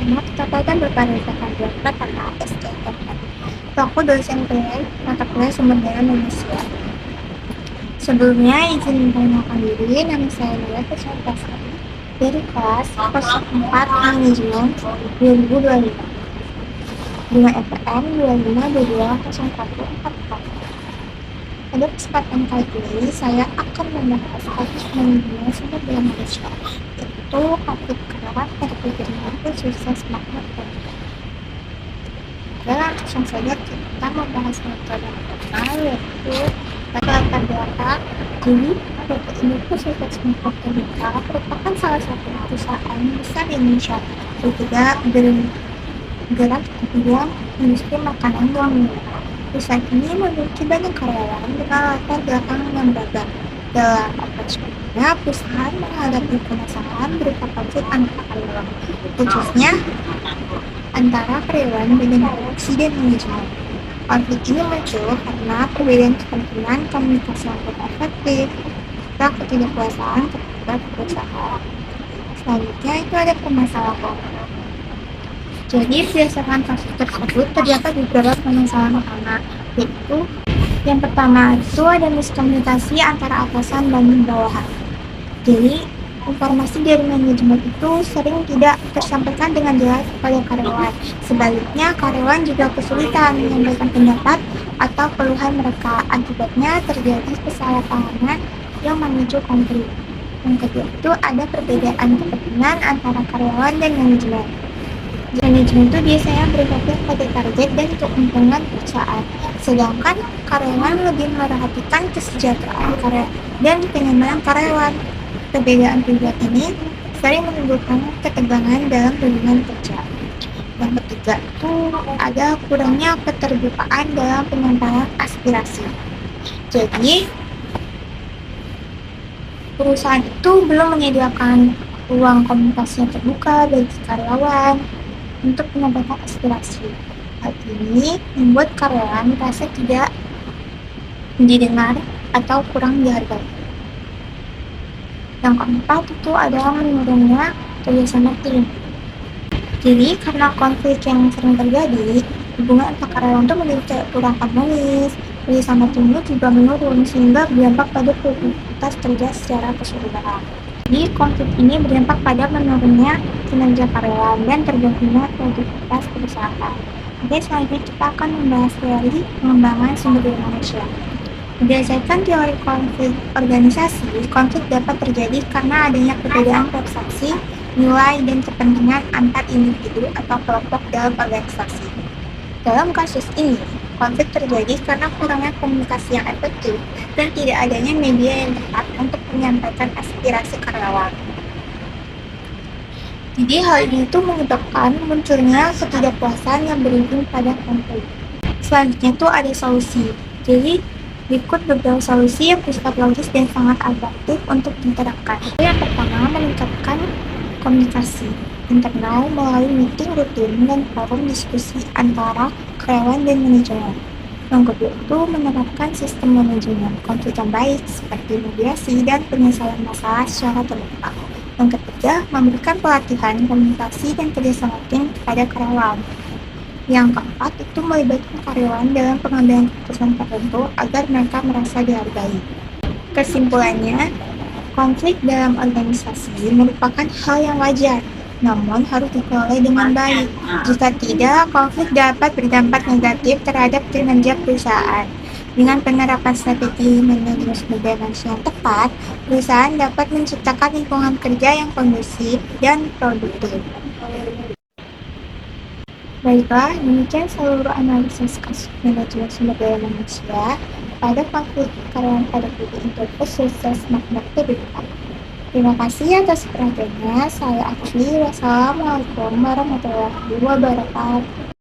pertama ketepatan berkelanjutan diangkat karena SKSN. Aku dosen PN mata kuliah sumber daya manusia. Sebelumnya izin memperkenalkan diri, nama saya Nila Kesempatan dari kelas 04 Manajemen 2025 dengan FPM 25220144. Pada kesempatan kali ini, saya akan membahas topik manajemen sumber daya manusia, yaitu topik kerawat dan sukses makna. Langsung saja kita membahas metode pertama, yaitu latar belakang. Jadi, PT Universitas Negeri Jakarta merupakan salah satu perusahaan besar di Indonesia yang juga bergerak di bidang industri makanan dan minuman. Perusahaan ini memiliki banyak karyawan dengan latar belakang yang beragam. Dalam operasionalnya, perusahaan menghadapi permasalahan berupa konflik antar karyawan, khususnya antara karyawan dengan direksi dan manajemen. Konflik ini muncul karena perbedaan kepentingan, komunikasi yang tidak efektif, serta ketidakpuasan terhadap perusahaan. Selanjutnya itu ada permasalahan. Jadi berdasarkan kasus tersebut terdapat beberapa permasalahan utama, yaitu yang pertama itu ada miskomunikasi antara atasan dan bawahan. Jadi informasi dari manajemen itu sering tidak tersampaikan dengan jelas kepada karyawan. Sebaliknya, karyawan juga kesulitan menyampaikan pendapat atau keluhan mereka. Akibatnya terjadi kesalahpahaman yang memicu konflik. Yang kedua itu ada perbedaan kepentingan antara karyawan dan manajemen. Manajemen itu biasanya berfokus pada target dan keuntungan perusahaan, sedangkan karyawan lebih memperhatikan kesejahteraan karyawan dan kenyamanan karyawan. Perbedaan tujuan ini sering menimbulkan ketegangan dalam hubungan kerja. Yang ketiga itu ada kurangnya keterbukaan dalam penyampaian aspirasi. Jadi, perusahaan itu belum menyediakan ruang komunikasi yang terbuka bagi karyawan untuk menyampaikan aspirasi. Hal ini membuat karyawan merasa tidak didengar atau kurang dihargai. Yang keempat itu adalah menurunnya kerjasama tim. Jadi karena konflik yang sering terjadi, hubungan antar karyawan itu menjadi kurang harmonis, kerjasama tim itu juga menurun sehingga berdampak pada produktivitas kerja secara keseluruhan. Jadi konflik ini berdampak pada menurunnya kinerja karyawan dan terganggunya produktivitas perusahaan. Oke, selanjutnya kita akan membahas teori pengembangan sumber daya manusia. Berdasarkan teori konflik organisasi, konflik dapat terjadi karena adanya perbedaan persepsi, nilai, dan kepentingan antar individu atau kelompok dalam organisasi. Dalam kasus ini, konflik terjadi karena kurangnya komunikasi yang efektif dan tidak adanya media yang tepat untuk menyampaikan aspirasi karyawan. Jadi hal ini itu menyebabkan munculnya ketidakpuasan yang berujung pada konflik. Selanjutnya itu ada solusi. Jadi berikut beberapa solusi yang bersifat logis dan sangat adaptif untuk diterapkan. Yang pertama, meningkatkan komunikasi internal melalui meeting rutin dan forum diskusi antara karyawan dan manajemen. Yang kedua itu menerapkan sistem manajemen konflik yang baik seperti mediasi dan penyelesaian masalah secara terbuka. Yang ketiga, memberikan pelatihan komunikasi dan kerjasama tim kepada karyawan. Yang keempat itu melibatkan karyawan dalam pengambilan keputusan tertentu agar mereka merasa dihargai. Kesimpulannya, konflik dalam organisasi merupakan hal yang wajar, namun harus dikelola dengan baik. Jika tidak, konflik dapat berdampak negatif terhadap kinerja perusahaan. Dengan penerapan strategi manajemen sumber daya manusia yang tepat, perusahaan dapat menciptakan lingkungan kerja yang kondusif dan produktif. Baiklah, demikian seluruh analisis kasus manajemen sumber daya manusia pada konflik karyawan pada PT Interpus Sukses Makna Kehidupan. Terima kasih atas perhatiannya. Saya akhiri. Wassalamualaikum warahmatullahi wabarakatuh.